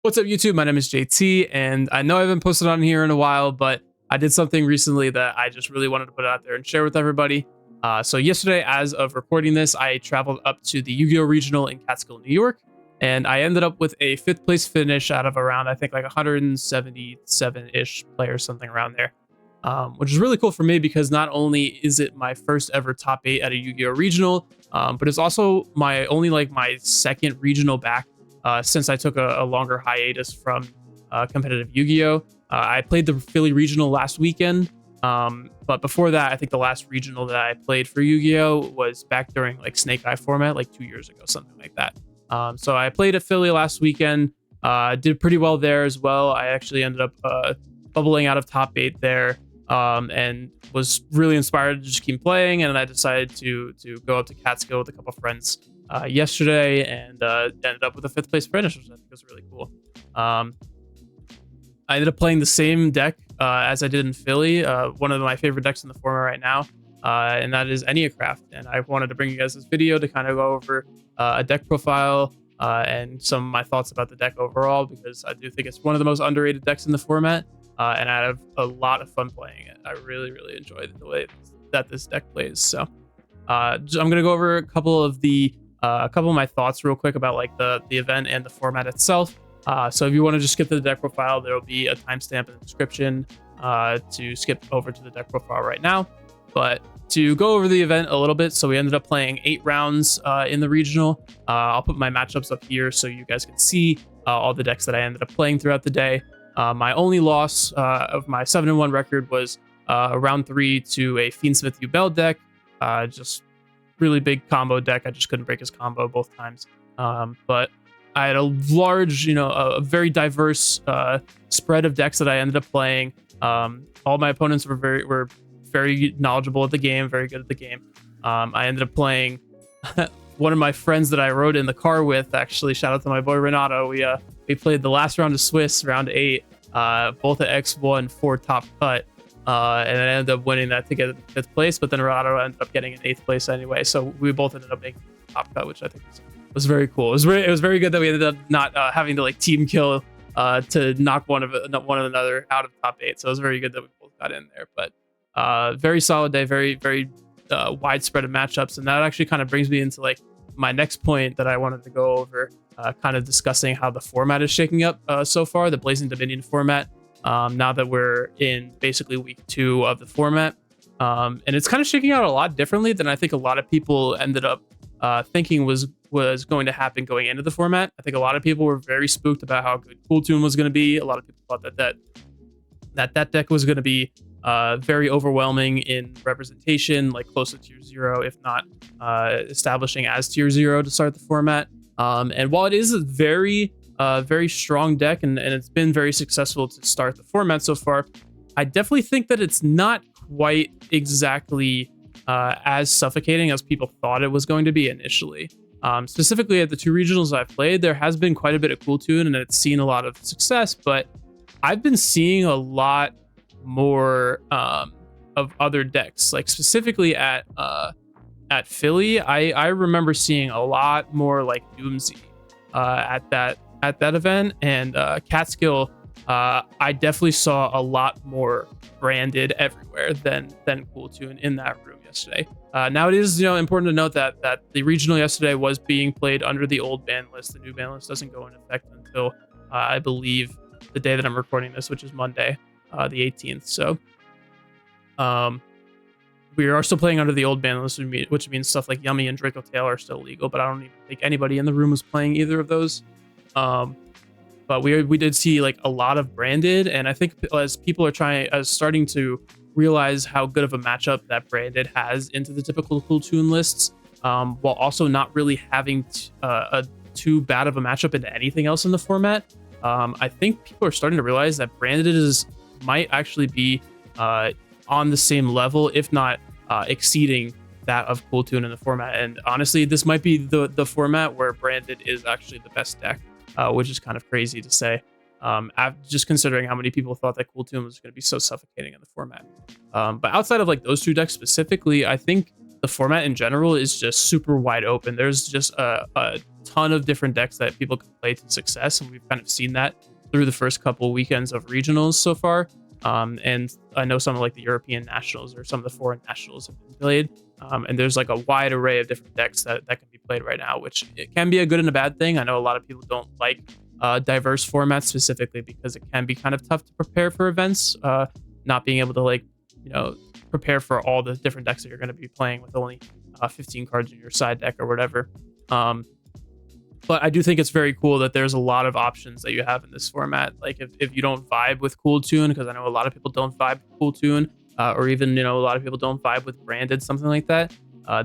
What's up, YouTube? My name is JT, and I know I haven't posted on here in a while, but I did something recently that I just really wanted to put out there and share with everybody. So yesterday, as of recording this, I traveled up to the Yu-Gi-Oh! Regional in Catskill, New York, and I ended up with a 5th place finish out of around, I think, like 177-ish players, something around there. Which is really cool for me because not only is it my first ever top 8 at a Yu-Gi-Oh! Regional, but it's also my my second regional back since I took a longer hiatus from competitive Yu-Gi-Oh! I played the Philly Regional last weekend, but before that, I think the last regional that I played for Yu-Gi-Oh! Was back during like Snake Eye format, like 2 years ago, something like that. So I played at Philly last weekend, did pretty well there as well. I actually ended up bubbling out of top 8 there, and was really inspired to just keep playing. And I decided to go up to Catskill with a couple friends yesterday, and ended up with a 5th place finish, which I think was really cool. I ended up playing the same deck as I did in Philly, one of my favorite decks in the format right now, and that is Enneacraft. And I wanted to bring you guys this video to kind of go over a deck profile and some of my thoughts about the deck overall, because I do think it's one of the most underrated decks in the format, and I have a lot of fun playing it. I really, really enjoy the way that this deck plays. So I'm going to go over a couple of my thoughts real quick about like the event and the format itself. So if you want to just skip to the deck profile, there will be a timestamp in the description to skip over to the deck profile right now. But to go over the event a little bit, so we ended up playing 8 rounds in the regional. I'll put my matchups up here so you guys can see all the decks that I ended up playing throughout the day. My only loss of my 7-1 record was round 3 to a Fiendsmith Yubel deck. Just really big combo deck. I just couldn't break his combo both times. But I had a large, a very diverse spread of decks that I ended up playing. All my opponents were very knowledgeable at the game, very good at the game. I ended up playing one of my friends that I rode in the car with. Actually, shout out to my boy Renato. We played the last round of Swiss, round 8, both at X1 for top cut. And I ended up winning that to get 5th place, but then Renato ended up getting an 8th place anyway. So we both ended up making top cut, which I think was very cool. It was very good that we ended up not having to like team kill to knock one of another out of top 8. So it was very good that we both got in there. But very solid day, very widespread of matchups, and that actually kind of brings me into like my next point that I wanted to go over, kind of discussing how the format is shaking up so far, the Blazing Dominion format. Now that we're in basically week 2 of the format, and it's kind of shaking out a lot differently than I think a lot of people ended up thinking was going to happen going into the format. I think a lot of people were very spooked about how good Cool Tune was going to be. A lot of people thought that deck was going to be very overwhelming in representation, like close to tier 0, if not establishing as tier 0 to start the format. And while it is a very strong deck, and it's been very successful to start the format so far, I definitely think that it's not quite exactly as suffocating as people thought it was going to be initially. Specifically at the 2 regionals I've played, there has been quite a bit of Cool Tune, and it's seen a lot of success, but I've been seeing a lot more of other decks, like specifically at Philly. I remember seeing a lot more like Doomsy at that event, and Catskill, I definitely saw a lot more branded everywhere than Cool Tune in that room yesterday. Now it is important to note that the regional yesterday was being played under the old ban list. The new ban list doesn't go into effect until I believe the day that I'm recording this, which is Monday, the 18th. So we are still playing under the old ban list, which means stuff like Yummy and Draco Tail are still legal, but I don't even think anybody in the room was playing either of those. But we did see like a lot of branded, and I think as people are starting to realize how good of a matchup that branded has into the typical Cool Tune lists, while also not really having a too bad of a matchup into anything else in the format. I think people are starting to realize that branded might actually be on the same level, if not exceeding that of Cool Tune in the format. And honestly, this might be the format where branded is actually the best deck, which is kind of crazy to say, just considering how many people thought that Cool Tune was going to be so suffocating in the format. But outside of like those 2 decks specifically, I think the format in general is just super wide open. There's just a ton of different decks that people can play to success, and we've kind of seen that through the first couple weekends of regionals so far. And I know some of like the European nationals or some of the foreign nationals have been played. And there's like a wide array of different decks that can be played right now, which it can be a good and a bad thing. I know a lot of people don't like diverse formats specifically because it can be kind of tough to prepare for events, not being able to like, prepare for all the different decks that you're going to be playing with only 15 cards in your side deck or whatever. But I do think it's very cool that there's a lot of options that you have in this format. Like if you don't vibe with Cool Tune, because I know a lot of people don't vibe with Cool Tune, or even, a lot of people don't vibe with Branded, something like that.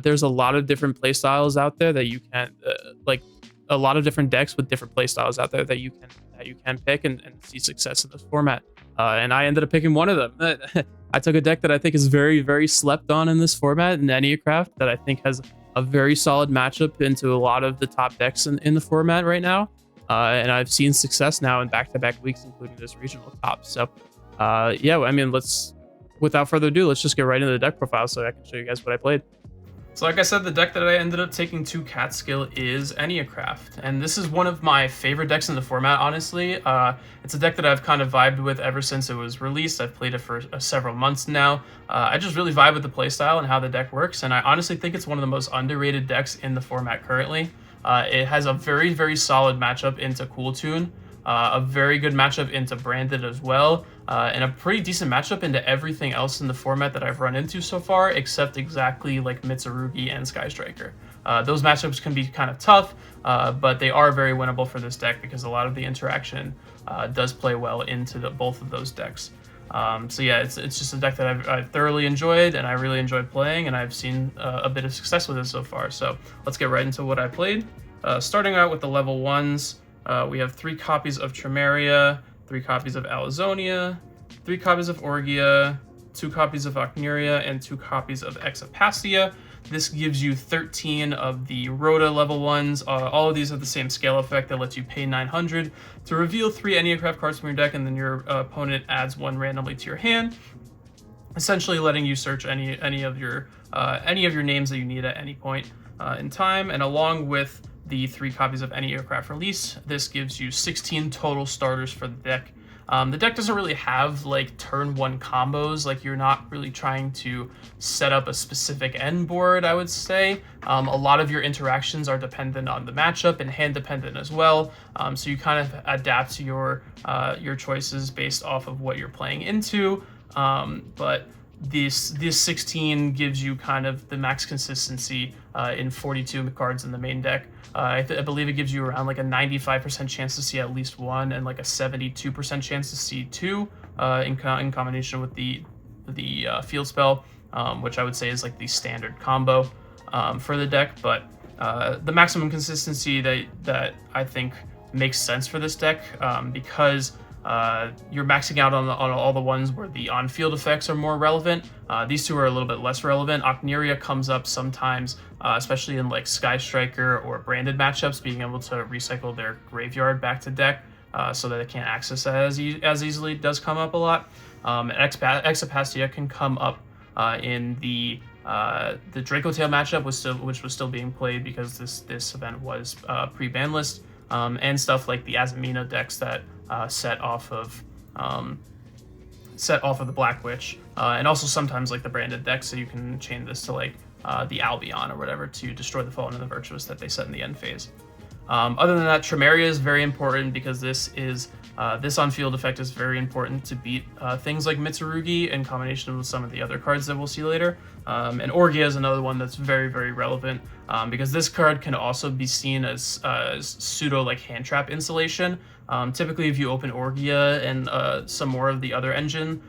There's a lot of different play styles out there that you can, like a lot of different decks with different play styles out there that you can pick and see success in this format. And I ended up picking one of them. I took a deck that I think is very, very slept on in this format, in Enneacraft, that I think has a very solid matchup into a lot of the top decks in the format right now. And I've seen success now in back-to-back weeks, including this regional top. So yeah, I mean, without further ado, let's just get right into the deck profile so I can show you guys what I played. So like I said, the deck that I ended up taking to Catskill is Enneacraft, and this is one of my favorite decks in the format, honestly. It's a deck that I've kind of vibed with ever since it was released. I've played it for several months now. I just really vibe with the playstyle and how the deck works, and I honestly think it's one of the most underrated decks in the format currently. It has a very, very solid matchup into Cool Tune, a very good matchup into Branded as well, and a pretty decent matchup into everything else in the format that I've run into so far, except exactly like Mitsurugi and Sky Striker. Those matchups can be kind of tough, but they are very winnable for this deck because a lot of the interaction does play well into both of those decks. So yeah, it's just a deck that I've thoroughly enjoyed, and I really enjoyed playing, and I've seen a bit of success with it so far. So let's get right into what I played. Starting out with the level 1s. We have 3 copies of Tremeria, 3 copies of Alazonia, 3 copies of Orgia, 2 copies of Ocneria, and 2 copies of Exapastia. This gives you 13 of the Rhoda level 1s. All of these have the same scale effect that lets you pay 900 to reveal 3 Enneacraft cards from your deck, and then your opponent adds 1 randomly to your hand, essentially letting you search any of your names that you need at any point in time. And along with the 3 copies of Enneacraft Release, this gives you 16 total starters for the deck. The deck doesn't really have like turn 1 combos, like you're not really trying to set up a specific end board, I would say. A lot of your interactions are dependent on the matchup and hand dependent as well, so you kind of adapt to your choices based off of what you're playing into, but this 16 gives you kind of the max consistency in 42 cards in the main deck. I believe it gives you around like a 95% chance to see at least 1 and like a 72% chance to see 2 in combination with the field spell, which I would say is like the standard combo for the deck. But the maximum consistency that I think makes sense for this deck, because you're maxing out on all the ones where the on-field effects are more relevant. These 2 are a little bit less relevant. Ocneria comes up sometimes, especially in like Sky Striker or Branded matchups, being able to recycle their graveyard back to deck so that it can't access it as easily. It does come up a lot. Exapastia can come up in the Draco Tail matchup, which was still being played because this event was pre-ban list, and stuff like the Azamina decks that set off of the Black Witch, and also sometimes like the Branded deck, so you can chain this to like the Albion or whatever to destroy the Fallen and the Virtuous that they set in the end phase. Other than that, Tremeria is very important because this on-field effect is very important to beat things like Mitsurugi in combination with some of the other cards that we'll see later. And Orgia is another one that's very, very relevant because this card can also be seen as pseudo like hand trap insulation. Typically, if you open Orgia and some more of the other engine,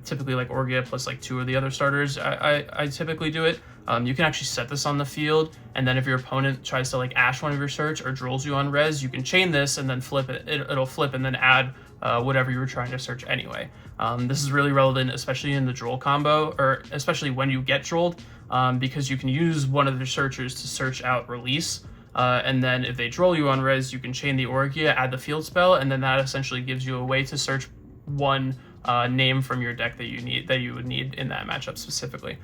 typically like Orgia plus like 2 of the other starters, I typically do it. You can actually set this on the field, and then if your opponent tries to like ash one of your search or drills you on res, you can chain this and then flip it. It'll flip and then add whatever you were trying to search anyway. This is really relevant, especially in the droll combo, or especially when you get drolled, because you can use one of the searchers to search out release. And then if they droll you on res, you can chain the Orgia, add the field spell, and then that essentially gives you a way to search one name from your deck that you would need in that matchup specifically.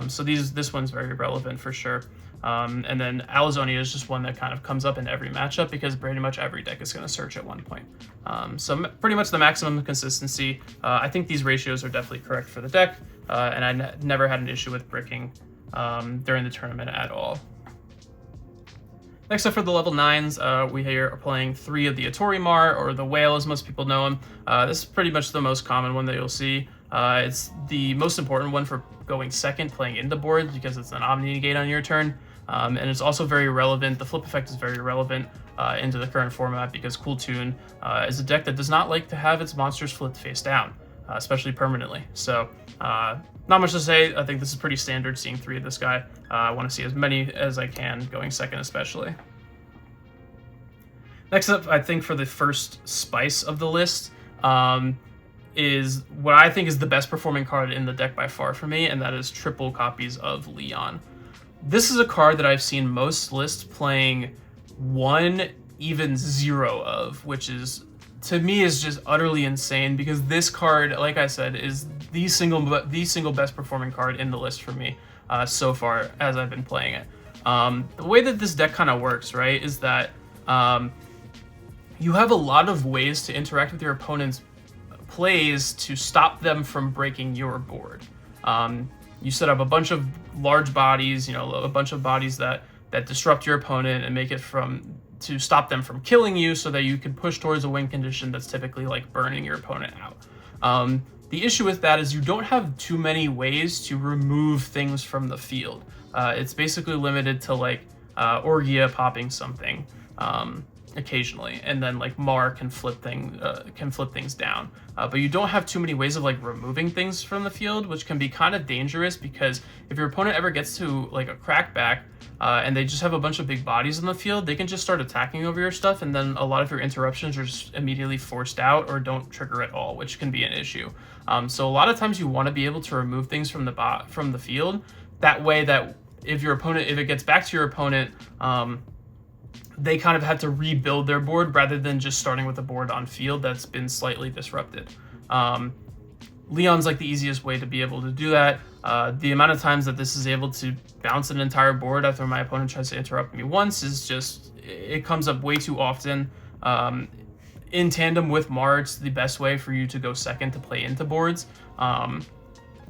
So this one's very relevant for sure. And then Alazonia is just one that kind of comes up in every matchup because pretty much every deck is going to search at one point. So pretty much the maximum consistency. I think these ratios are definitely correct for the deck, and I never had an issue with bricking during the tournament at all. Next up for the level 9s, we here are playing 3 of the Atorimar, or the Whale as most people know him. This is pretty much the most common one that you'll see. It's the most important one for going second, playing into boards, because it's an Omni Negate on your turn. And it's also very relevant. The flip effect is very relevant into the current format because Cool Toon is a deck that does not like to have its monsters flipped face down, especially permanently. So not much to say. I think this is pretty standard, seeing 3 of this guy. I want to see as many as I can going second especially. Next up, I think for the first spice of the list, is what I think is the best performing card in the deck by far for me, and that is triple copies of Leon. This is a card that I've seen most lists playing 1, even 0 of, which is, to me, is just utterly insane, because this card, like I said, is the single best performing card in the list for me so far as I've been playing it. The way that this deck kind of works, right, is that you have a lot of ways to interact with your opponent's plays to stop them from breaking your board. You set up a bunch of large bodies, a bunch of bodies that disrupt your opponent and make it to stop them from killing you, so that you can push towards a win condition that's typically like burning your opponent out. The issue with that is you don't have too many ways to remove things from the field. It's basically limited to like Orgia popping something occasionally, and then like Mar can flip things down. But you don't have too many ways of like removing things from the field, which can be kind of dangerous, because if your opponent ever gets to like a crackback and they just have a bunch of big bodies in the field, they can just start attacking over your stuff, and then a lot of your interruptions are just immediately forced out or don't trigger at all, which can be an issue. So a lot of times you want to be able to remove things from the field. That way, that if it gets back to your opponent, they kind of have to rebuild their board rather than just starting with a board on field that's been slightly disrupted. Leon's like the easiest way to be able to do that. The amount of times that this is able to bounce an entire board after my opponent tries to interrupt me once is just, it comes up way too often. In tandem with Mar, it's the best way for you to go second to play into boards.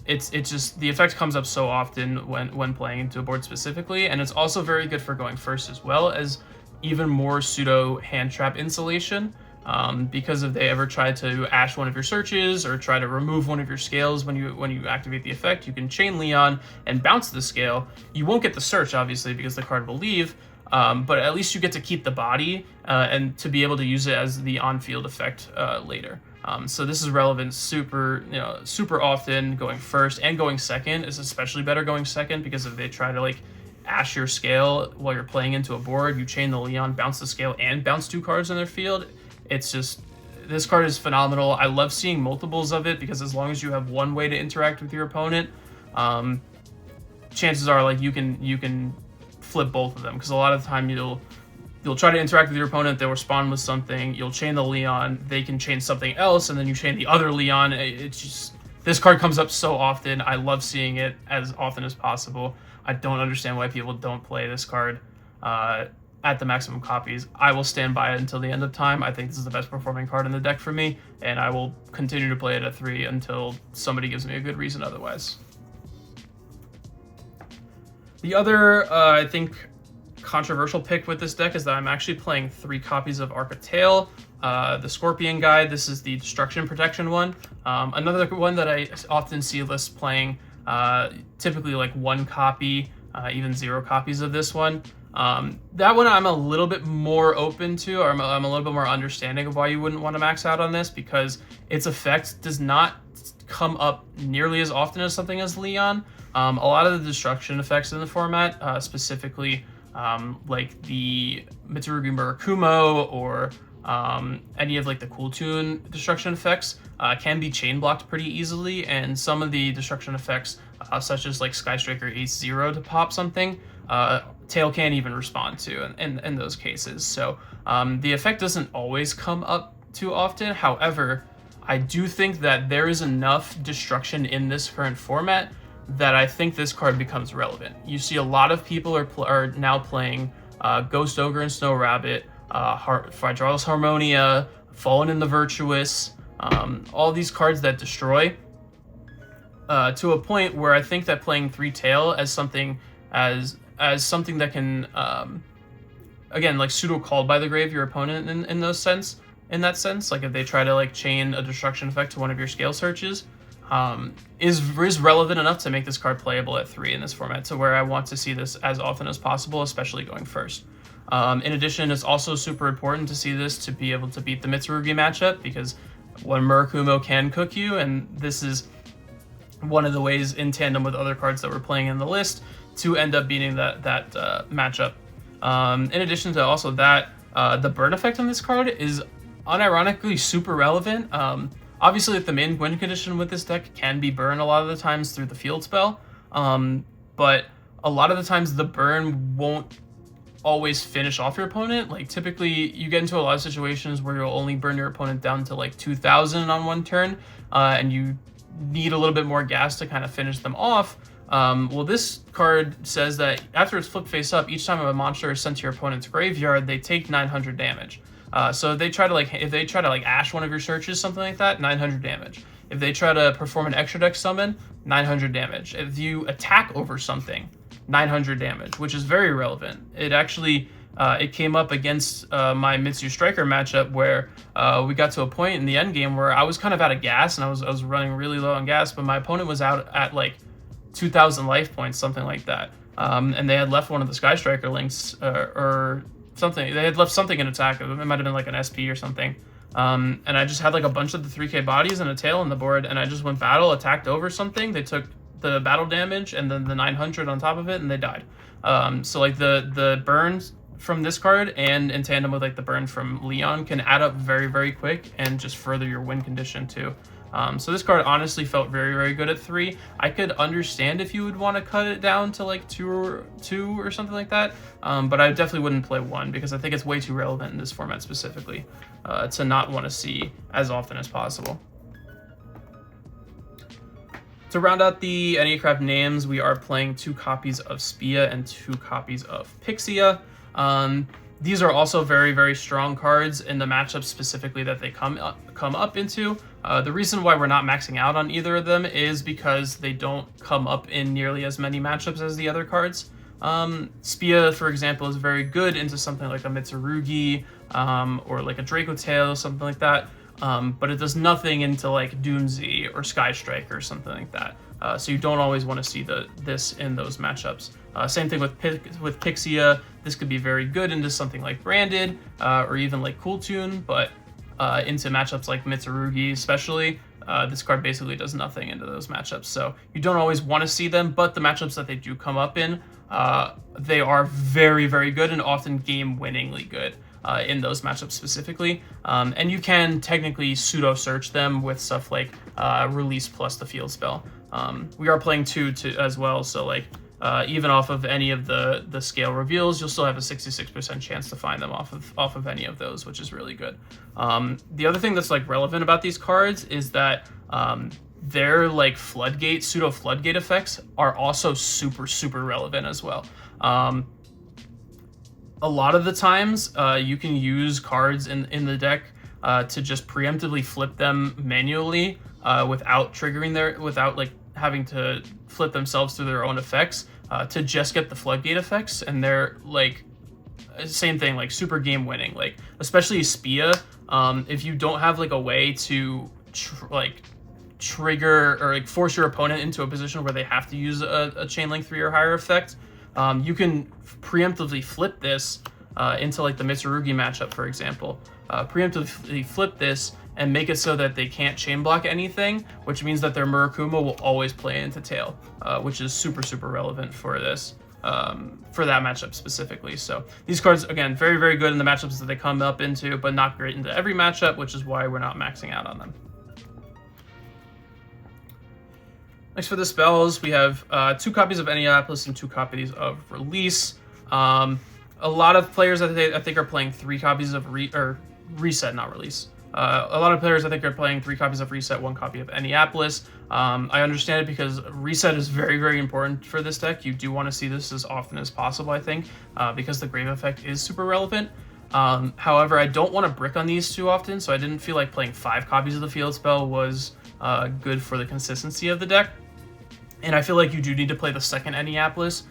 It's just, the effect comes up so often when playing into a board specifically, and it's also very good for going first, as well as even more pseudo hand trap insulation, because if they ever try to ash one of your searches or try to remove one of your scales when you activate the effect, you can chain Leon and bounce the scale. You won't get the search, obviously, because the card will leave, but at least you get to keep the body and to be able to use it as the on-field effect later. So this is relevant super often. Going first and going second is especially better going second, because if they try to like ash your scale while you're playing into a board, you chain the Leon, bounce the scale, and bounce 2 cards in their field. It's just, this card is phenomenal. I love seeing multiples of it, because as long as you have one way to interact with your opponent, chances are like you can flip both of them, because a lot of the time you'll try to interact with your opponent, they'll respond with something, you'll chain the Leon, they can chain something else, and then you chain the other Leon. It's just, this card comes up so often. I love seeing it as often as possible. I don't understand why people don't play this card at the maximum copies. I will stand by it until the end of time. I think this is the best performing card in the deck for me, and I will continue to play it at 3 until somebody gives me a good reason otherwise. The other, I think, controversial pick with this deck is that I'm actually playing 3 copies of Arc of Tail, the Scorpion guy. This is the Destruction Protection one. Another one that I often see lists playing, typically like 1 copy, even 0 copies of this one. That one I'm a little bit more open to, or I'm a little bit more understanding of why you wouldn't want to max out on this, because its effect does not come up nearly as often as something as Leon. A lot of the destruction effects in the format, specifically like the Mitsurugi Murakumo or any of like the Cool Toon destruction effects can be chain blocked pretty easily, and some of the destruction effects, such as like Sky Striker Ace Zero to pop something, Tail can't even respond to in those cases. So the effect doesn't always come up too often. However, I do think that there is enough destruction in this current format that I think this card becomes relevant. You see a lot of people are now playing Ghost Ogre and Snow Rabbit, Hydraulis Harmonia, Fallen in the Virtuous, all these cards that destroy, to a point where I think that playing Three Tail as something that can again, like, pseudo called by the grave your opponent in that sense, like if they try to like chain a destruction effect to one of your scale searches, is relevant enough to make this card playable at 3 in this format, to where I want to see this as often as possible, especially going first. In addition, it's also super important to see this to be able to beat the Mitsurugi matchup, because one Murakumo can cook you, and this is one of the ways, in tandem with other cards that we're playing in the list, to end up beating that matchup. In addition to also that, the burn effect on this card is unironically super relevant. Obviously, like, the main win condition with this deck can be burn a lot of the times through the field spell, but a lot of the times the burn won't always finish off your opponent. Like, typically you get into a lot of situations where you'll only burn your opponent down to like 2,000 on one turn, and you need a little bit more gas to kind of finish them off. Well, this card says that after it's flipped face up, each time a monster is sent to your opponent's graveyard, they take 900 damage. So if they try to ash one of your searches, something like that, 900 damage. If they try to perform an extra deck summon, 900 damage. If you attack over something, 900 damage, which is very relevant. It actually it came up against my Mitsu Striker matchup, where we got to a point in the end game where I was kind of out of gas, and I was running really low on gas, but my opponent was out at like 2,000 life points, something like that, and they had left one of the Sky Striker links or something. They had left something in attack. It might have been like an SP or something. And I just had like a bunch of the 3k bodies and a tail on the board, and I just went battle, attacked over something. They took the battle damage and then the 900 on top of it, and they died. So like the burns from this card, and in tandem with like the burn from Leon, can add up very, very quick and just further your win condition too. So this card honestly felt very, very good at 3. I could understand if you would want to cut it down to like 2 or something like that, but I definitely wouldn't play 1, because I think it's way too relevant in this format specifically to not want to see as often as possible. To round out the Anycraft names, we are playing 2 copies of Spia and 2 copies of Pixia. These are also very, very strong cards in the matchup specifically that they come up into. The reason why we're not maxing out on either of them is because they don't come up in nearly as many matchups as the other cards. Spia, for example, is very good into something like a Mitsurugi, or like a Draco Tail, something like that. But it does nothing into like Doomsday or Sky Strike or something like that. So you don't always want to see this in those matchups. Same thing with Pixia. This could be very good into something like Branded, or even like Cool Tune, but into matchups like Mitsurugi especially, this card basically does nothing into those matchups. So you don't always want to see them, but the matchups that they do come up in, they are very, very good, and often game-winningly good. In those matchups specifically, and you can technically pseudo search them with stuff like release plus the field spell. We are playing 2 as well, so like even off of any of the scale reveals, you'll still have a 66% chance to find them off of any of those, which is really good. The other thing that's like relevant about these cards is that their like pseudo floodgate effects are also super, super relevant as well. A lot of the times, you can use cards in the deck to just preemptively flip them manually without like having to flip themselves through their own effects to just get the floodgate effects, and they're like same thing, like super game winning. Like especially Spia, if you don't have like a way to trigger or like force your opponent into a position where they have to use a chain link 3 or higher effect, you can preemptively flip this into like the Mitsurugi matchup, for example. Preemptively flip this and make it so that they can't chain block anything, which means that their Murakumo will always play into tail, which is super, super relevant for this, for that matchup specifically. So these cards, again, very, very good in the matchups that they come up into, but not great into every matchup, which is why we're not maxing out on them. Next for the spells, we have 2 copies of Enneapolis and 2 copies of Release. A lot of players I think are playing 3 copies of Reset, not Release. A lot of players, I think, are playing 3 copies of Reset, 1 copy of Enneapolis. I understand it because Reset is very, very important for this deck. You do want to see this as often as possible, I think, because the Grave Effect is super relevant. However, I don't want to brick on these too often, so I didn't feel like playing 5 copies of the Field Spell was good for the consistency of the deck. And I feel like you do need to play the second Enneapolis,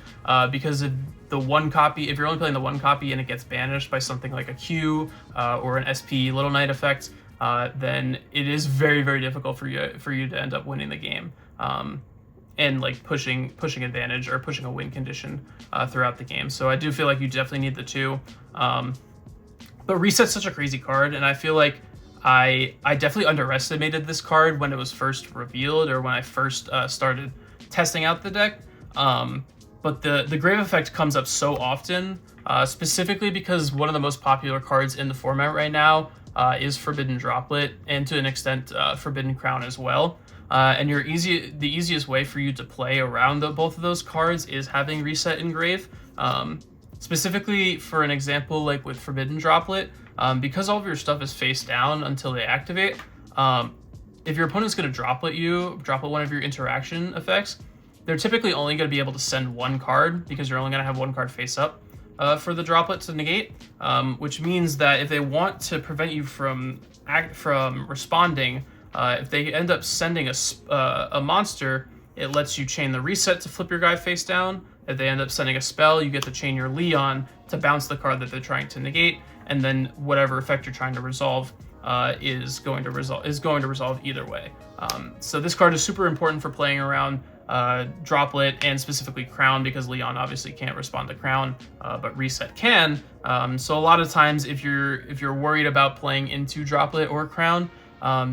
because if the 1 copy, if you're only playing the 1 copy and it gets banished by something like a Q or an SP Little Knight effect, then it is very, very difficult for you to end up winning the game, and like pushing advantage or pushing a win condition throughout the game. So I do feel like you definitely need the 2. But Reset's such a crazy card, and I feel like I definitely underestimated this card when it was first revealed, or when I first started testing out the deck. But the Grave Effect comes up so often, specifically because one of the most popular cards in the format right now is Forbidden Droplet, and to an extent Forbidden Crown as well. And the easiest way for you to play around both of those cards is having Reset Engrave. Specifically, for an example, like with Forbidden Droplet, because all of your stuff is face down until they activate, if your opponent's going to droplet one of your interaction effects, they're typically only going to be able to send 1 card, because you're only going to have 1 card face up for the droplet to negate, which means that if they want to prevent you from responding, if they end up sending a monster, it lets you chain the Reset to flip your guy face down. If they end up sending a spell, you get to chain your Leon to bounce the card that they're trying to negate, and then whatever effect you're trying to resolve is going to resolve either way. So this card is super important for playing around Droplet, and specifically Crown, because Leon obviously can't respond to Crown, but Reset can. So a lot of times, if you're worried about playing into Droplet or Crown,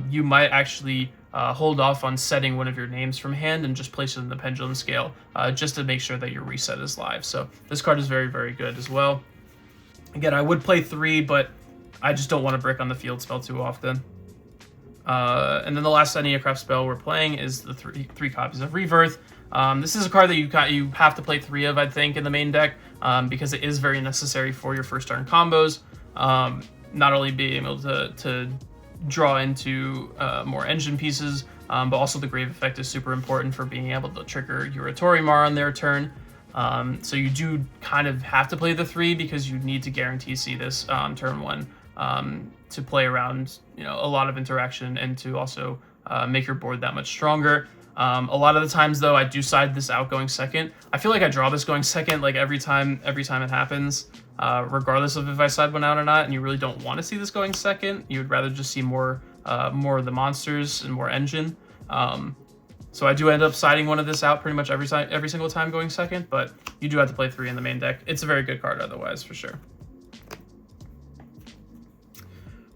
you might actually hold off on setting one of your names from hand and just place it in the Pendulum Scale, just to make sure that your Reset is live. So this card is very, very good as well. Again, I would play 3, but I just don't want to brick on the Field Spell too often. And then the last Enneacraft spell we're playing is the three copies of Rebirth. This is a card that you have to play 3 of, I think, in the main deck, because it is very necessary for your first turn combos. Not only being able to draw into more engine pieces, but also the Grave Effect is super important for being able to trigger your Atorimar on their turn. So you do kind of have to play the 3, because you need to guarantee see this on turn 1, to play around a lot of interaction, and to also make your board that much stronger. A lot of the times, though, I do side this out going second. I feel like I draw this going second like every time it happens, regardless of if I side one out or not. And you really don't want to see this going second. You would rather just see more of the monsters and more engine. So I do end up siding one of this out pretty much every single time going second, but you do have to play 3 in the main deck. It's a very good card otherwise, for sure.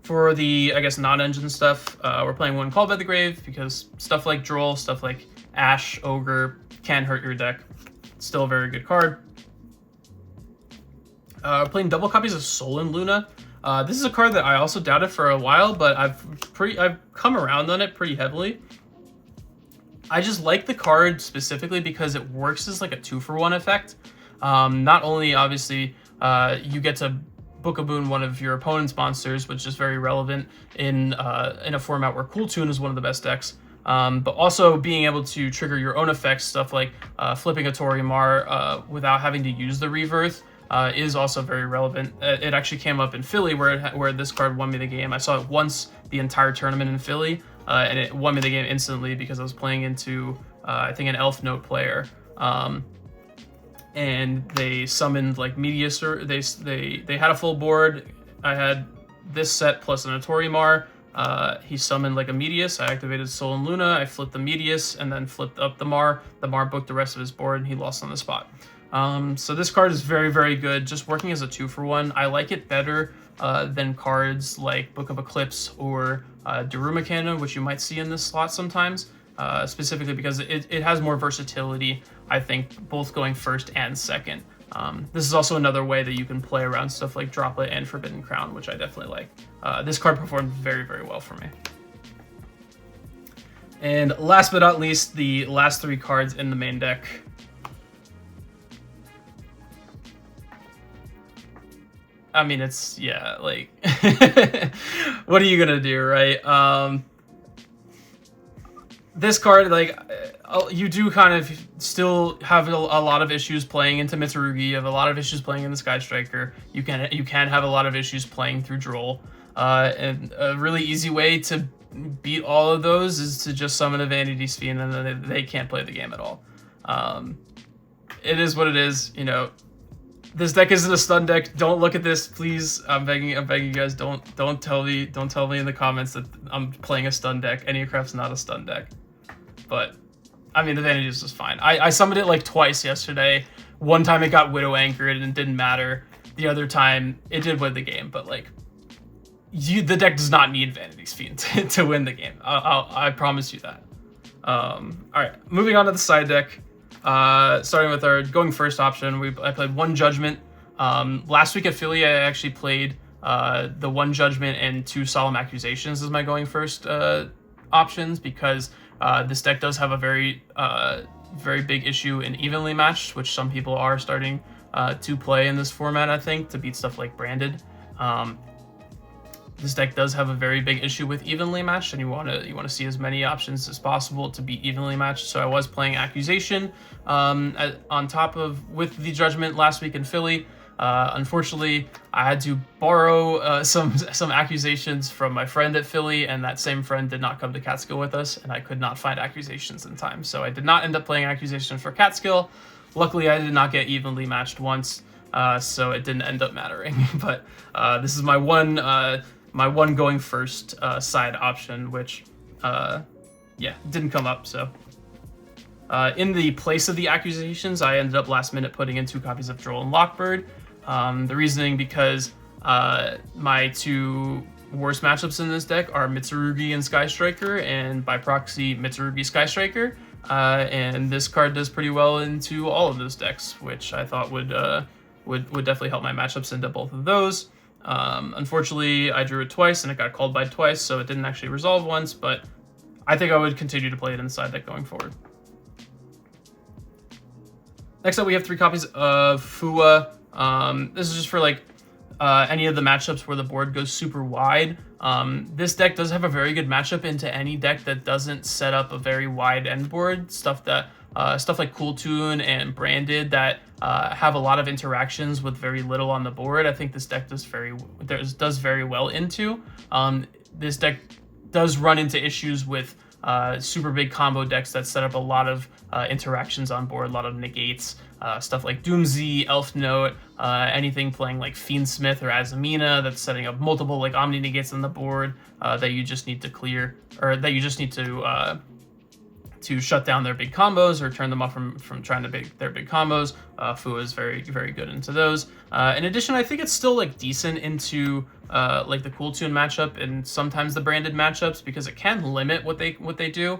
For the, I guess, non-engine stuff, we're playing one Called by the Grave, because stuff like Droll, stuff like Ash, Ogre can hurt your deck. Still a very good card. Playing double copies of Sullen Luna. This is a card that I also doubted for a while, but I've come around on it pretty heavily. I just like the card specifically because it works as like a 2-for-1 effect. Not only, obviously, you get to Book of Boon one of your opponent's monsters, which is very relevant in a format where Cool Tune is one of the best decks, but also being able to trigger your own effects, stuff like flipping a Atorimar without having to use the Rebirth, is also very relevant. It actually came up in Philly, where this card won me the game. I saw it once the entire tournament in Philly, and it won me the game instantly because I was playing into, I think, an Elf Note player. And they summoned like Medius, they had a full board. I had this set plus an Atorimar. He summoned like a Medius. I activated Sullen Luna. I flipped the Medius and then flipped up the Mar. The Mar booked the rest of his board, and he lost on the spot. So this card is very, very good, just working as a 2-for-1. I like it better than cards like Book of Eclipse or Daruma Cannon, which you might see in this slot sometimes. Specifically because it has more versatility, I think, both going first and second. This is also another way that you can play around stuff like Droplet and Forbidden Crown, which I definitely like. This card performed very, very well for me. And last but not least, the last 3 cards in the main deck. I mean, it's, yeah, like, what are you gonna do, right? This card, like, you do kind of still have a lot of issues playing into Mitsurugi. You have a lot of issues playing in the Sky Striker. You can have a lot of issues playing through Droll. And a really easy way to beat all of those is to just summon a Vanity's Fiend, and then they can't play the game at all. It is what it is, you know. This deck isn't a stun deck. Don't look at this, please. I'm begging you guys. Don't tell me in the comments that I'm playing a stun deck. Eniacraft's not a stun deck. But I mean, the Vanities was fine. I summoned it like twice yesterday. One time it got Widow Anchored and it didn't matter. The other time it did win the game, but like, the deck does not need Vanity's Fiend to win the game. I promise you that. All right, moving on to the side deck. Starting with our going first option, I played one Judgment. Last week at Philly, I actually played the one Judgment and two Solemn Accusations as my going first options, because this deck does have a very big issue in evenly matched, which some people are starting to play in this format, I think, to beat stuff like Branded. This deck does have a very big issue with evenly matched, and you want to see as many options as possible to be evenly matched. So I was playing Accusation on top of with the Judgment last week in Philly. Unfortunately, I had to borrow some Accusations from my friend at Philly, and that same friend did not come to Catskill with us, and I could not find Accusations in time. So I did not end up playing Accusations for Catskill. Luckily, I did not get evenly matched once, so it didn't end up mattering. But this is my one going first side option, which yeah, didn't come up. So in the place of the Accusations, I ended up last minute putting in 2 copies of Droll and Lockbird. The reasoning because my 2 worst matchups in this deck are Mitsurugi and Sky Striker, and by proxy Mitsurugi Sky Striker, and this card does pretty well into all of those decks, which I thought would definitely help my matchups into both of those. Unfortunately, I drew it twice and it got called by twice, so it didn't actually resolve once, but I think I would continue to play it in the side deck going forward. Next up, we have 3 copies of Fua. This is just for like any of the matchups where the board goes super wide. This deck does have a very good matchup into any deck that doesn't set up a very wide end board. Stuff like Cool Tune and Branded that have a lot of interactions with very little on the board. I think this deck does very well into. This deck does run into issues with super big combo decks that set up a lot of interactions on board, a lot of negates, stuff like Doomsday, Elf Note, anything playing like Fiendsmith or Azamina that's setting up multiple like Omni negates on the board that you just need to clear, or that you just need to shut down their big combos or turn them off from trying to their big combos. Fua is very, very good into those. In addition, I think it's still like decent into like the Cool Tune matchup and sometimes the Branded matchups, because it can limit what they do.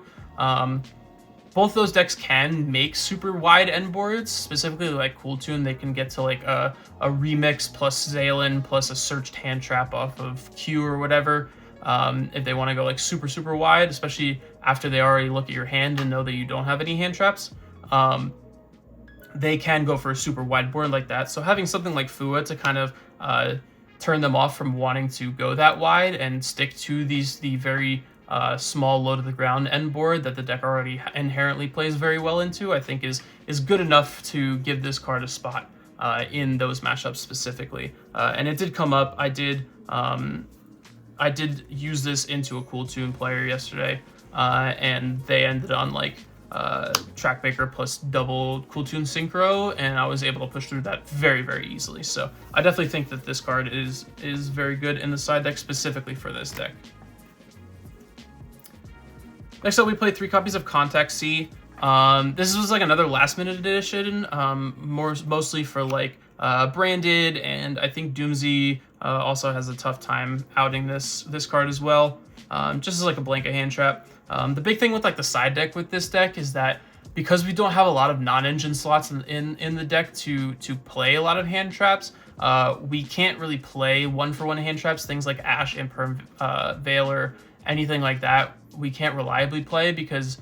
Both those decks can make super wide end boards, specifically like Cool Tune. They can get to like a Remix plus Zaylin plus a searched hand trap off of Q or whatever. If they want to go like super wide, especially after they already look at your hand and know that you don't have any hand traps, they can go for a super wide board like that. So having something like Fua to kind of turn them off from wanting to go that wide and stick to the very small low to the ground end board that the deck already inherently plays very well into, I think is good enough to give this card a spot in those matchups specifically. And it did come up. I did use this into a Cool Tune player yesterday, and they ended on like Trackmaker plus double Cool Tune Synchro, and I was able to push through that very, very easily. So I definitely think that this card is very good in the side deck specifically for this deck. Next up, we played 3 copies of Contact C. This was like another last minute edition, mostly for like Branded, and I think Doomsday also has a tough time outing this card as well, just as like a blanket hand trap. The big thing with like the side deck with this deck is that because we don't have a lot of non-engine slots in the deck to play a lot of hand traps, we can't really play one-for-one hand traps, things like Ash, Imperm, Veiler, anything like that. We can't reliably play because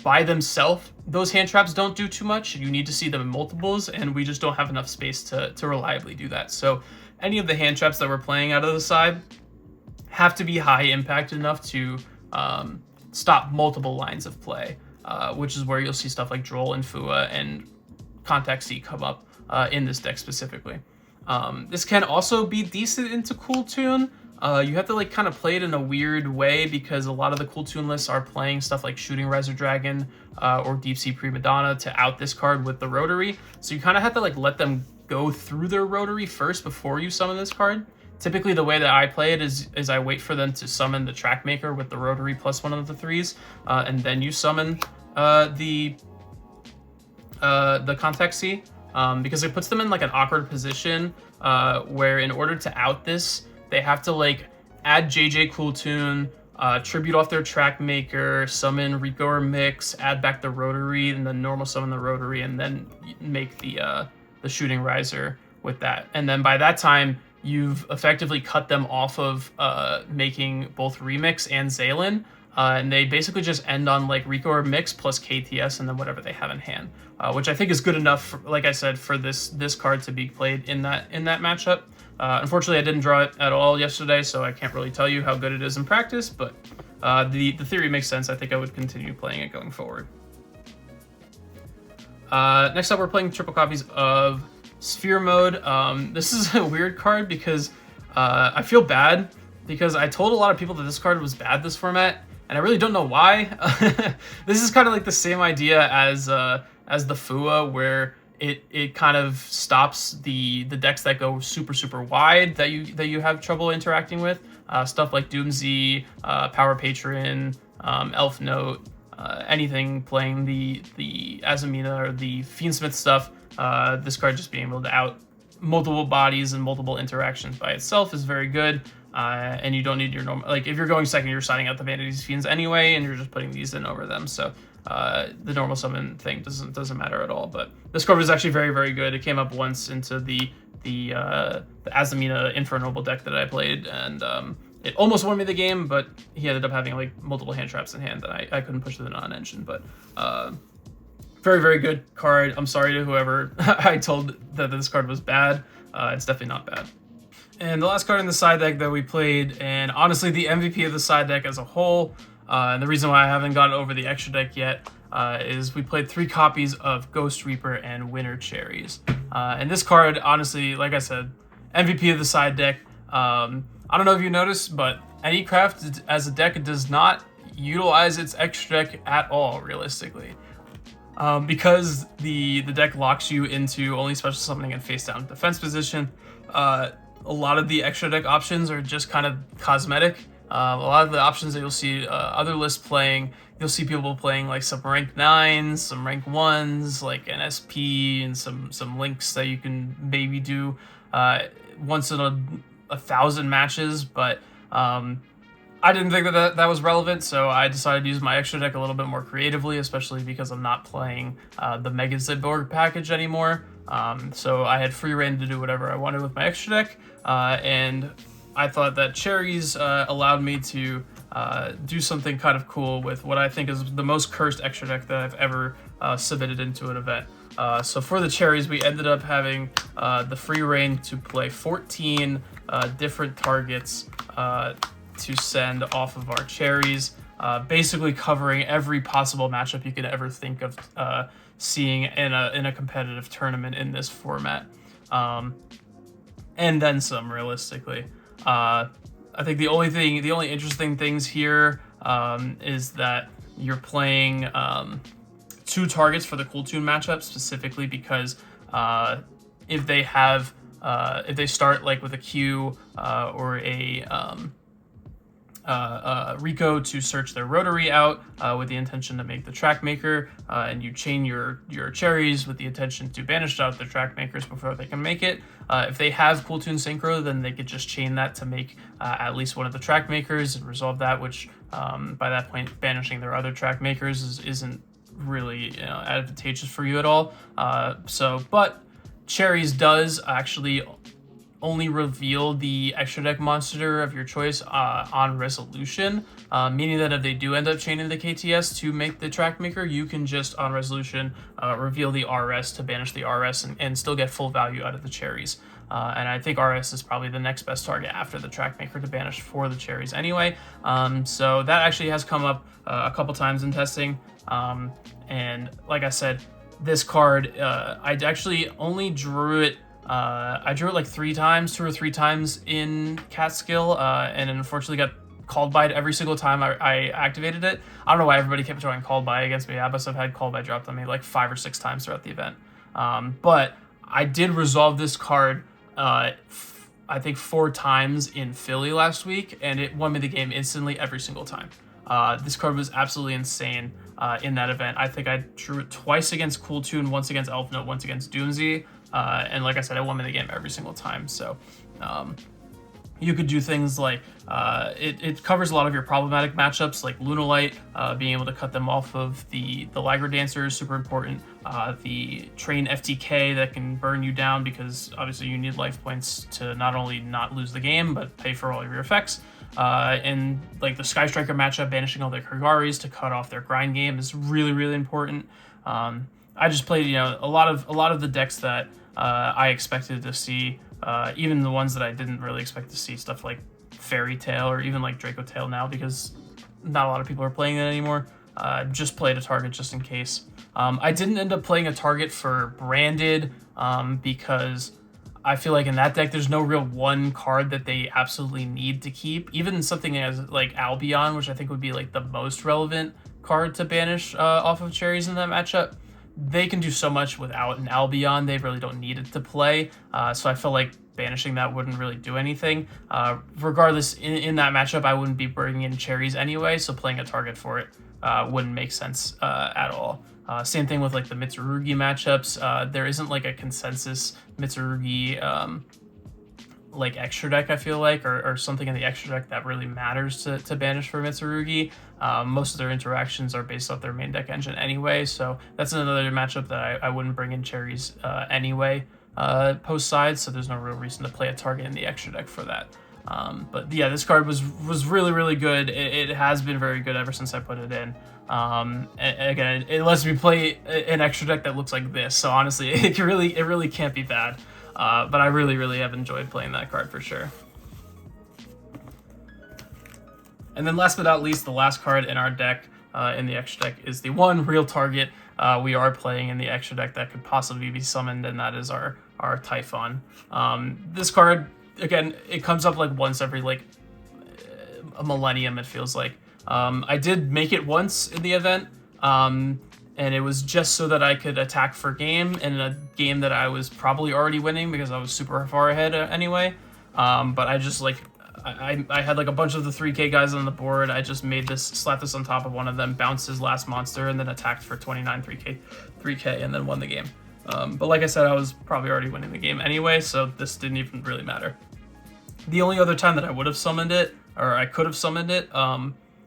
by themselves, those hand traps don't do too much. You need to see them in multiples, and we just don't have enough space to reliably do that. So any of the hand traps that we're playing out of the side have to be high impact enough to stop multiple lines of play, which is where you'll see stuff like Droll and Fua and Contact C come up in this deck specifically. This can also be decent into Cool Tune. You have to like kind of play it in a weird way because a lot of the Cool Tune lists are playing stuff like Shooting Riser Dragon or Deep Sea Prima Donna to out this card with the Rotary. So you kind of have to like let them go through their Rotary first before you summon this card. Typically, the way that I play it is I wait for them to summon the Track Maker with the Rotary plus one of the 3s, and then you summon the Contact C, because it puts them in like an awkward position where in order to out this, they have to like add JJ Cool Tune, tribute off their Track Maker, summon Rico or Mix, add back the Rotary, and then normal summon the Rotary, and then make the Shooting Riser with that. And then by that time, you've effectively cut them off of making both Remix and Zaylin, and they basically just end on like Rico or Mix plus KTS and then whatever they have in hand, which I think is good enough, for, like I said, for this card to be played in that matchup. Unfortunately, I didn't draw it at all yesterday, so I can't really tell you how good it is in practice, but the theory makes sense. I think I would continue playing it going forward. Next up, we're playing triple copies of Sphere Mode. This is a weird card because I feel bad because I told a lot of people that this card was bad this format, and I really don't know why. This is kind of like the same idea as the Fua, where it kind of stops the decks that go super wide that you have trouble interacting with. Stuff like Doomsy, Power Patron, Elf Note, anything playing the Azamina or the Fiendsmith stuff. This card just being able to out multiple bodies and multiple interactions by itself is very good, and you don't need your normal, like if you're going second, you're signing out the Vanity's Fiends anyway, and you're just putting these in over them, so the normal summon thing doesn't matter at all. But this card was actually very good. It came up once into the Azamina Infernoble deck that I played, and it almost won me the game, but he ended up having like multiple hand traps in hand, and I couldn't push the non-engine. But very good card. I'm sorry to whoever I told that this card was bad. It's definitely not bad. And the last card in the side deck that we played, and honestly the MVP of the side deck as a whole, and the reason why I haven't gotten over the extra deck yet, is we played 3 copies of Ghost Reaper and Winter Cherries. And this card, honestly, like I said, MVP of the side deck. I don't know if you noticed, but Anycraft as a deck does not utilize its extra deck at all, realistically. Because the deck locks you into only special summoning and face down defense position, a lot of the extra deck options are just kind of cosmetic. A lot of the options that you'll see other lists playing, you'll see people playing like some rank 9s, some rank 1s, like NSP, and some links that you can maybe do once in 1,000 matches, but I didn't think that was relevant, so I decided to use my extra deck a little bit more creatively, especially because I'm not playing the Mega Zedborg package anymore. So I had free reign to do whatever I wanted with my extra deck, and I thought that Cherries allowed me to do something kind of cool with what I think is the most cursed extra deck that I've ever submitted into an event. So for the Cherries, we ended up having the free reign to play 14 different targets to send off of our Cherries, basically covering every possible matchup you could ever think of seeing in a competitive tournament in this format, and then some, realistically. I think the only interesting things here is that you're playing 2 targets for the Cool Tune matchup, specifically because if they start like with a Q or a Rico to search their Rotary out with the intention to make the Track Maker, and you chain your Cherries with the intention to banish out the Track Makers before they can make it. If they have Cool Tune Synchro, then they could just chain that to make at least one of the Track Makers and resolve that, which by that point banishing their other Track Makers isn't really advantageous for you at all. But Cherries does actually only reveal the extra deck monster of your choice on resolution, meaning that if they do end up chaining the KTS to make the Track Maker, you can just on resolution reveal the RS to banish the RS and still get full value out of the Cherries. And I think RS is probably the next best target after the Trackmaker to banish for the cherries anyway. So that actually has come up a couple times in testing. And like I said, this card, I actually only drew it. I drew it like 3 times, 2 or 3 times in Catskill, and unfortunately got called by it every single time I activated it. I don't know why everybody kept throwing called by against me. I must have had called by dropped on me like 5 or 6 times throughout the event. But I did resolve this card, I think 4 times in Philly last week, and it won me the game instantly every single time. This card was absolutely insane in that event. I think I drew it twice against Cool Tune, once against Elf Note, once against Doomsy. And like I said, I won me the game every single time. So you could do things like, it covers a lot of your problematic matchups, like Lunalight, being able to cut them off of the Lagro Dancer is super important. The Train FTK that can burn you down because obviously you need life points to not only not lose the game, but pay for all of your effects. And like the Sky Striker matchup, banishing all their Kagaris to cut off their grind game is really, really important. I just played, a lot of the decks that I expected to see, even the ones that I didn't really expect to see, stuff like Fairy Tail or even like Draco Tail now, because not a lot of people are playing it anymore. Just played a target just in case. I didn't end up playing a target for Branded because I feel like in that deck there's no real one card that they absolutely need to keep. Even something as like Albion, which I think would be like the most relevant card to banish off of cherries in that matchup, they can do so much without an Albion. They really don't need it to play. So I felt like banishing that wouldn't really do anything. Regardless, in that matchup, I wouldn't be bringing in cherries anyway, so playing a target for it wouldn't make sense at all. Same thing with like the Mitsurugi matchups. There isn't like a consensus Mitsurugi like extra deck, I feel like, or something in the extra deck that really matters to banish for Mitsurugi. Most of their interactions are based off their main deck engine anyway, so that's another matchup that I wouldn't bring in cherries anyway post side, so there's no real reason to play a target in the extra deck for that. But yeah, this card was really, really good. It has been very good ever since I put it in. And again, it lets me play an extra deck that looks like this, so honestly, it really can't be bad. But I really have enjoyed playing that card for sure. And then last but not least, the last card in our deck, in the extra deck, is the one real target we are playing in the extra deck that could possibly be summoned, and that is our Typhon. This card, again, it comes up like once every like a millennium, it feels like. I did make it once in the event, and it was just so that I could attack for game in a game that I was probably already winning because I was super far ahead anyway. But I just like, I had like a bunch of the 3k guys on the board. I just made this, slapped this on top of one of them, bounced his last monster, and then attacked for 29 3k, and then won the game. But like I said, I was probably already winning the game anyway, so this didn't even really matter. The only other time that I would have summoned it, or I could have summoned it,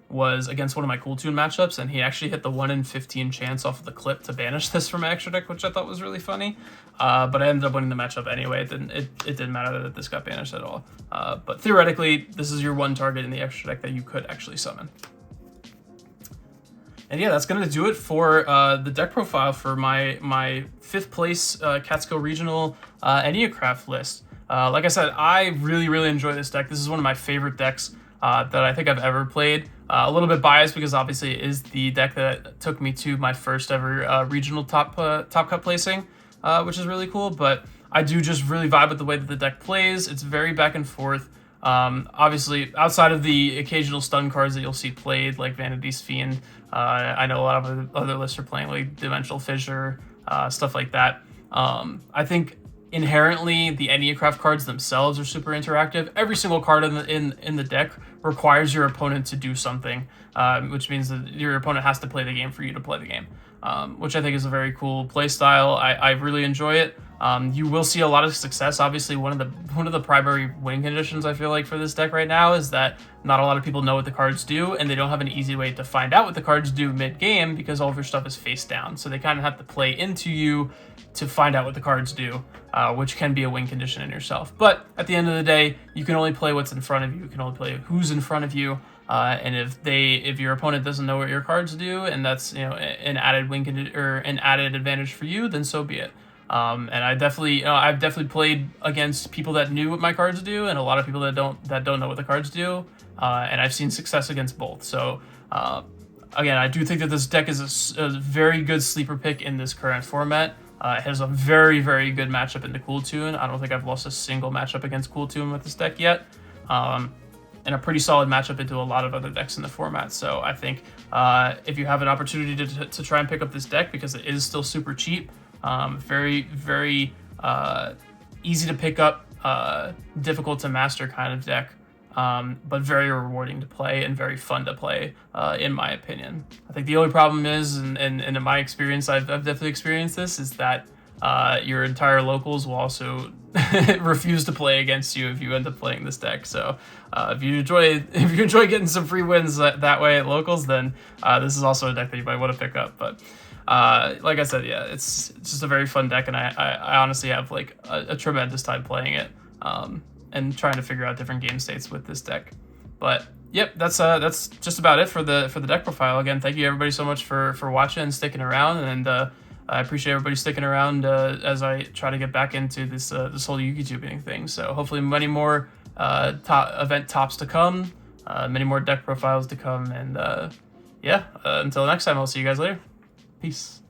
was against one of my Cool Tune matchups, and he actually hit the 1 in 15 chance off of the clip to banish this from my extra deck, which I thought was really funny. But I ended up winning the matchup anyway. It didn't matter that this got banished at all. But theoretically, this is your one target in the extra deck that you could actually summon. And yeah, that's gonna do it for the deck profile for my 5th place Catskill Regional Enneacraft list. Like I said, I really enjoy this deck. This is one of my favorite decks that I think I've ever played. A little bit biased because obviously it is the deck that took me to my first ever regional top cut placing, which is really cool. But I do just really vibe with the way that the deck plays. It's very back and forth. Obviously, outside of the occasional stun cards that you'll see played, like Vanity's Fiend, I know a lot of other lists are playing like Dimensional Fissure, stuff like that. I think inherently the Enneacraft cards themselves are super interactive. Every single card in the deck requires your opponent to do something, which means that your opponent has to play the game for you to play the game, which I think is a very cool play style. I really enjoy it. You will see a lot of success. Obviously, one of the primary win conditions I feel like for this deck right now is that not a lot of people know what the cards do, and they don't have an easy way to find out what the cards do mid-game because all of your stuff is face down. So they kind of have to play into you to find out what the cards do, which can be a win condition in yourself. But at the end of the day, you can only play what's in front of you. You can only play who's in front of you. And if your opponent doesn't know what your cards do, and that's an added win or an added advantage for you, then so be it. And I definitely, I've definitely played against people that knew what my cards do, and a lot of people that don't know what the cards do. And I've seen success against both. So again, I do think that this deck is a very good sleeper pick in this current format. It has a very, very good matchup into Cool Tune. I don't think I've lost a single matchup against Cool Tune with this deck yet. And a pretty solid matchup into a lot of other decks in the format. So I think if you have an opportunity to try and pick up this deck, because it is still super cheap, very, very easy to pick up, difficult to master kind of deck, but very rewarding to play and very fun to play, in my opinion. I think the only problem is, and in my experience, I've definitely experienced this, is that your entire locals will also refuse to play against you if you end up playing this deck. So if you enjoy getting some free wins that way at locals, then this is also a deck that you might want to pick up. But like I said, yeah, it's just a very fun deck, and I honestly have like a tremendous time playing it, and trying to figure out different game states with this deck. But yep, that's just about it for the deck profile. Again, thank you everybody so much for watching and sticking around, and I appreciate everybody sticking around as I try to get back into this whole YouTubing thing. So hopefully many more event tops to come, many more deck profiles to come, and yeah, until next time, I'll see you guys later. Peace.